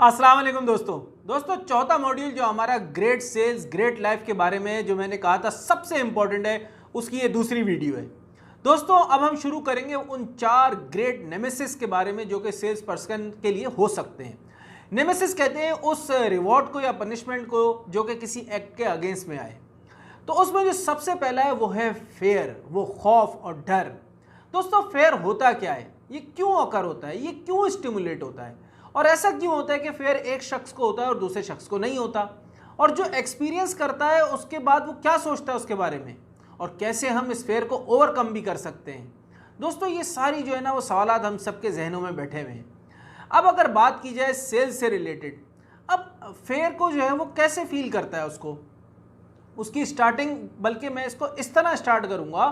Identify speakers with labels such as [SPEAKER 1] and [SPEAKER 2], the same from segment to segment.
[SPEAKER 1] अस्सलाम वालेकुम दोस्तों चौथा मॉड्यूल जो हमारा ग्रेट सेल्स ग्रेट लाइफ के बारे में जो मैंने कहा था सबसे इंपॉर्टेंट है, उसकी ये दूसरी वीडियो है। दोस्तों अब हम शुरू करेंगे उन 4 ग्रेट नेमेसिस के बारे में जो कि सेल्स पर्सन के लिए हो सकते हैं। नेमेसिस कहते हैं उस रिवॉर्ड को या पनिशमेंट को जो कि किसी एक्ट के अगेंस्ट में आए। तो उसमें जो सबसे पहला है वो है फेयर, वो खौफ और डर। दोस्तों फेयर होता क्या है, ये क्यों अकर होता है, ये क्यों स्टिमुलेट होता है और ऐसा क्यों होता है कि फेयर एक शख्स को होता है और दूसरे शख्स को नहीं होता, और जो एक्सपीरियंस करता है उसके बाद वो क्या सोचता है उसके बारे में और कैसे हम इस फेयर को ओवरकम भी कर सकते हैं। दोस्तों ये सारी जो है ना वो सवालात हम सबके जहनों में बैठे हुए हैं। अब अगर बात की जाए सेल्स से रिलेटेड, अब फेयर को जो है वो कैसे फील करता है उसकी स्टार्टिंग, बल्कि मैं इसको इस तरह स्टार्ट करूंगा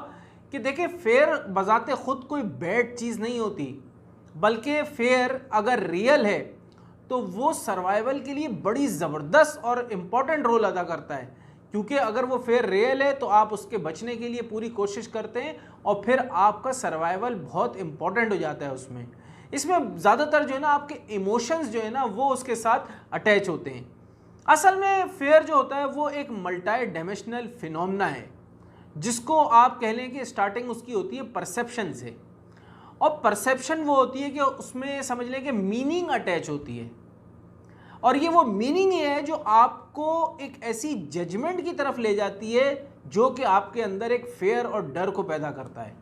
[SPEAKER 1] कि देखिए फेयर बजाते खुद कोई बैड चीज़ नहीं होती, बल्कि फेयर अगर रियल है तो वो सर्वाइवल के लिए बड़ी ज़बरदस्त और इम्पॉर्टेंट रोल अदा करता है। क्योंकि अगर वो फेयर रियल है तो आप उसके बचने के लिए पूरी कोशिश करते हैं और फिर आपका सर्वाइवल बहुत इम्पॉर्टेंट हो जाता है इसमें ज़्यादातर जो है ना आपके इमोशंस जो है ना वो उसके साथ अटैच होते हैं। असल में फेयर जो होता है वो एक मल्टी डायमेंशनल फिनोमेना है, जिसको आप कह लें कि स्टार्टिंग उसकी होती है परसेप्शन से, और परसेप्शन वो होती है कि उसमें समझ लें कि मीनिंग अटैच होती है, और ये वो मीनिंग है जो आपको एक ऐसी जजमेंट की तरफ ले जाती है जो कि आपके अंदर एक फेयर और डर को पैदा करता है।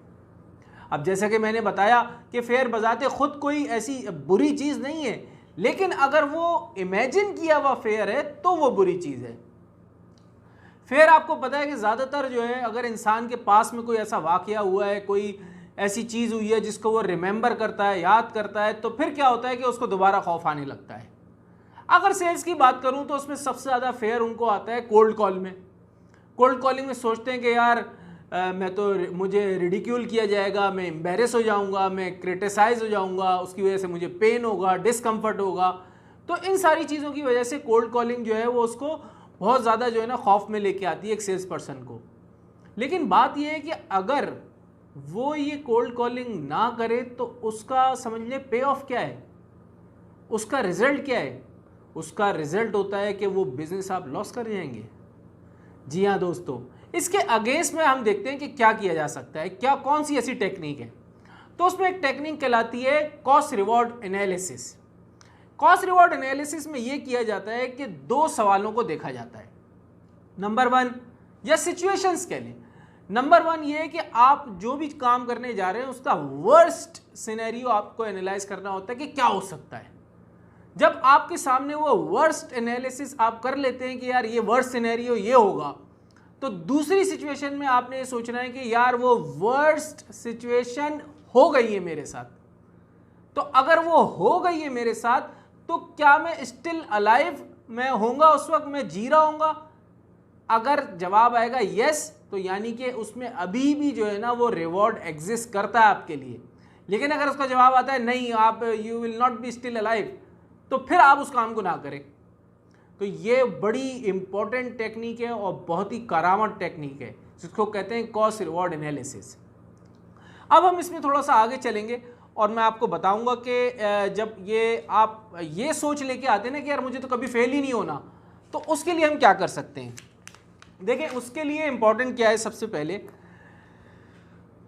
[SPEAKER 1] अब जैसा कि मैंने बताया कि फेयर बजाते खुद कोई ऐसी बुरी चीज़ नहीं है, लेकिन अगर वो इमेजिन किया हुआ फेयर है तो वो बुरी चीज़ है। फेयर आपको पता है कि ज़्यादातर जो है अगर इंसान के पास में कोई ऐसा वाक़या हुआ है, कोई ऐसी चीज़ हुई है जिसको वो रिमेंबर करता है, याद करता है, तो फिर क्या होता है कि उसको दोबारा खौफ आने लगता है। अगर सेल्स की बात करूं तो उसमें सबसे ज़्यादा फेयर उनको आता है कोल्ड कॉल में। कोल्ड कॉलिंग में सोचते हैं कि यार मुझे रिडिक्यूल किया जाएगा, मैं एम्बेरस हो जाऊंगा, मैं क्रिटिसाइज हो जाऊंगा, उसकी वजह से मुझे पेन होगा, डिस्कम्फर्ट होगा। तो इन सारी चीज़ों की वजह से कोल्ड कॉलिंग जो है वो उसको बहुत ज़्यादा जो है ना खौफ में लेके आती है एक सेल्स पर्सन को। लेकिन बात यह है कि अगर वो ये कोल्ड कॉलिंग ना करे तो उसका समझ ले पे ऑफ क्या है, उसका रिजल्ट क्या है। उसका रिजल्ट होता है कि वो बिजनेस आप लॉस कर जाएंगे। जी हाँ दोस्तों, इसके अगेंस्ट में हम देखते हैं कि क्या किया जा सकता है, क्या कौन सी ऐसी टेक्निक है। तो उसमें एक टेक्निक कहलाती है cost reward analysis. Cost reward analysis में ये किया जाता है कि 2 सवालों को देखा जाता है। नंबर 1 या सिचुएशंस कह लें। नंबर 1 ये है कि आप जो भी काम करने जा रहे हैं उसका वर्स्ट सिनेरियो आपको एनालाइज करना होता है कि क्या हो सकता है। जब आपके सामने वो वर्स्ट एनालिसिस आप कर लेते हैं कि यार ये वर्स्ट सिनेरियो ये होगा, तो दूसरी सिचुएशन में आपने ये सोचना है कि यार वो वर्स्ट सिचुएशन हो गई है मेरे साथ, तो अगर वो हो गई है मेरे साथ तो क्या मैं स्टिल अलाइव मैं होऊंगा, उस वक्त मैं जी रहा हूँगा। अगर जवाब आएगा यस, तो यानी कि उसमें अभी भी जो है ना वो रिवॉर्ड एग्जिस्ट करता है आपके लिए। लेकिन अगर उसका जवाब आता है नहीं, आप you will not be still alive, तो फिर आप उस काम को ना करें। तो ये बड़ी इंपॉर्टेंट टेक्निक है और बहुत ही करामत टेक्निक है, जिसको कहते हैं कॉस्ट रिवॉर्ड एनालिसिस। अब हम इसमें थोड़ा सा आगे चलेंगे और मैं आपको बताऊंगा कि जब ये आप ये सोच लेके आते हैं ना कि यार मुझे तो कभी फेल ही नहीं होना, तो उसके लिए हम क्या कर सकते हैं। देखिए उसके लिए इंपॉर्टेंट क्या है, सबसे पहले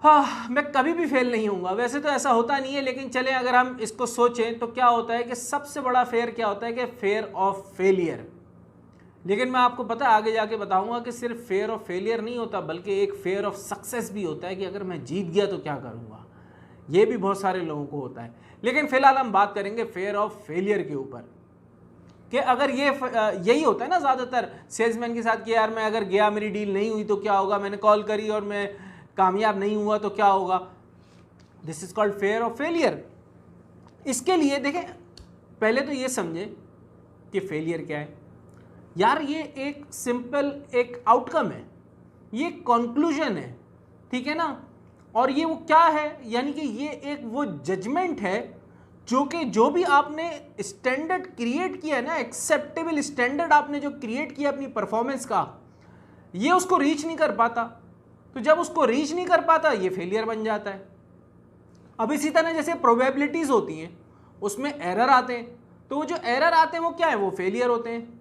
[SPEAKER 1] हाँ मैं कभी भी फेल नहीं होऊंगा, वैसे तो ऐसा होता नहीं है, लेकिन चलें अगर हम इसको सोचें तो क्या होता है कि सबसे बड़ा फेयर क्या होता है कि फेयर ऑफ फेलियर। लेकिन मैं आपको पता है आगे जाके बताऊंगा कि सिर्फ फेयर ऑफ फेलियर नहीं होता, बल्कि एक फेयर ऑफ सक्सेस भी होता है कि अगर मैं जीत गया तो क्या करूँगा। ये भी बहुत सारे लोगों को होता है। लेकिन फिलहाल हम बात करेंगे फेयर ऑफ फेलियर के ऊपर कि अगर ये यही होता है ना ज़्यादातर सेल्समैन के साथ कि यार मैं अगर गया मेरी डील नहीं हुई तो क्या होगा, मैंने कॉल करी और मैं कामयाब नहीं हुआ तो क्या होगा। This is called fair of failure. इसके लिए देखें पहले तो ये समझें कि फेलियर क्या है। यार ये एक सिंपल एक आउटकम है, ये कंक्लूजन है, ठीक है ना। और ये वो क्या है, यानी कि ये एक वो जजमेंट है जो कि जो भी आपने स्टैंडर्ड क्रिएट किया है ना, एक्सेप्टेबल स्टैंडर्ड आपने जो क्रिएट किया अपनी परफॉर्मेंस का, ये उसको रीच नहीं कर पाता। तो जब उसको रीच नहीं कर पाता ये फेलियर बन जाता है। अब इसी तरह जैसे प्रोबेबिलिटीज होती हैं उसमें एरर आते हैं, तो वो जो एरर आते हैं वो क्या है, वो फेलियर होते हैं।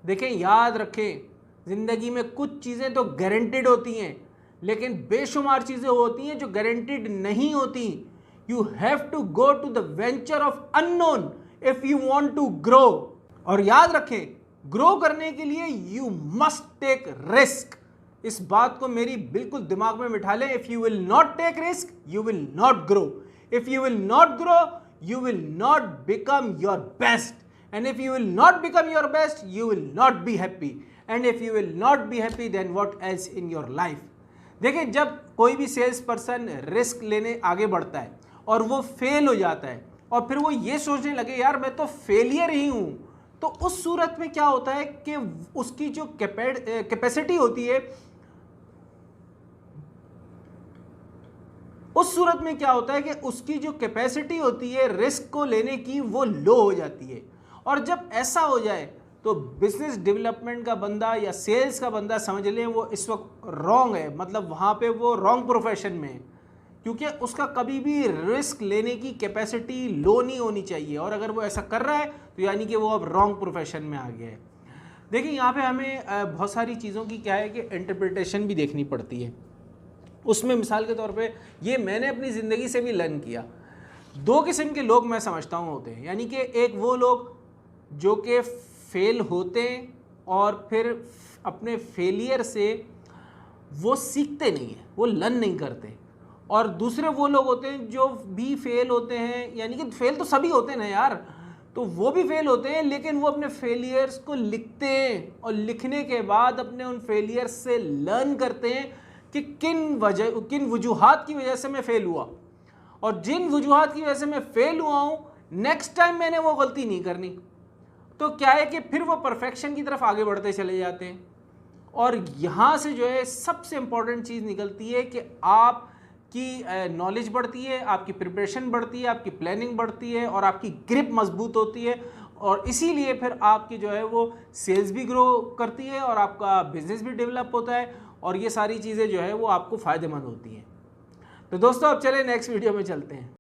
[SPEAKER 1] देखें, याद रखें, ज़िंदगी में कुछ चीज़ें तो गारंटेड होती हैं, लेकिन बेशुमार चीज़ें होती हैं जो गारंटेड नहीं होती। You have to go to the venture of unknown if you want to grow. और याद रखें, ग्रो करने के लिए यू मस्ट टेक रिस्क। इस बात को मेरी बिल्कुल दिमाग में बिठा लें। If you will not take risk, you will not grow. If you will not grow, you will not become your best, and if you will not become your best, you will not be happy, and if you will not be happy, then what else in your life? देखिए, जब कोई भी sales person risk लेने आगे बढ़ता है और वो फेल हो जाता है और फिर वो ये सोचने लगे यार मैं तो फेलियर ही हूँ, तो उस सूरत में क्या होता है कि उसकी जो कैपेसिटी होती है, उस सूरत में क्या होता है कि उसकी जो कैपेसिटी होती है रिस्क को लेने की, वो लो हो जाती है। और जब ऐसा हो जाए तो बिजनेस डेवलपमेंट का बंदा या सेल्स का बंदा समझ लें वो इस वक्त रॉन्ग है, मतलब वहाँ पे वो रॉन्ग प्रोफेशन में है, क्योंकि उसका कभी भी रिस्क लेने की कैपेसिटी लो नहीं होनी चाहिए। और अगर वो ऐसा कर रहा है तो यानी कि वो अब रॉन्ग प्रोफेशन में आ गया है। देखिए, यहाँ पे हमें बहुत सारी चीज़ों की क्या है कि इंटरप्रिटेशन भी देखनी पड़ती है। उसमें मिसाल के तौर पे ये मैंने अपनी ज़िंदगी से भी लर्न किया। दो किस्म के लोग मैं समझता हूँ होते हैं, यानी कि एक वो लोग जो कि फेल होते हैं और फिर अपने फेलियर से वो सीखते नहीं हैं, वो लर्न नहीं करते। और दूसरे वो लोग होते हैं जो भी फेल होते हैं, यानी कि फेल तो सभी होते हैं ना यार, तो वो भी फेल होते हैं लेकिन वो अपने फेलियर्स को लिखते हैं और लिखने के बाद अपने उन फेलियर्स से लर्न करते हैं कि किन वजूहात की वजह से मैं फेल हुआ, और जिन वजूहात की वजह से मैं फेल हुआ हूँ नेक्स्ट टाइम मैंने वो गलती नहीं करनी। तो क्या है कि फिर वो परफेक्शन की तरफ आगे बढ़ते चले जाते हैं। और यहाँ से जो है सबसे इम्पॉर्टेंट चीज़ निकलती है कि आपकी नॉलेज बढ़ती है, आपकी प्रिपरेशन बढ़ती है, आपकी प्लानिंग बढ़ती है और आपकी ग्रिप मजबूत होती है। और इसीलिए फिर आपकी जो है वो सेल्स भी ग्रो करती है और आपका बिजनेस भी डेवलप होता है, और ये सारी चीज़ें जो है वो आपको फ़ायदेमंद होती हैं। तो दोस्तों, अब चले नेक्स्ट वीडियो में चलते हैं।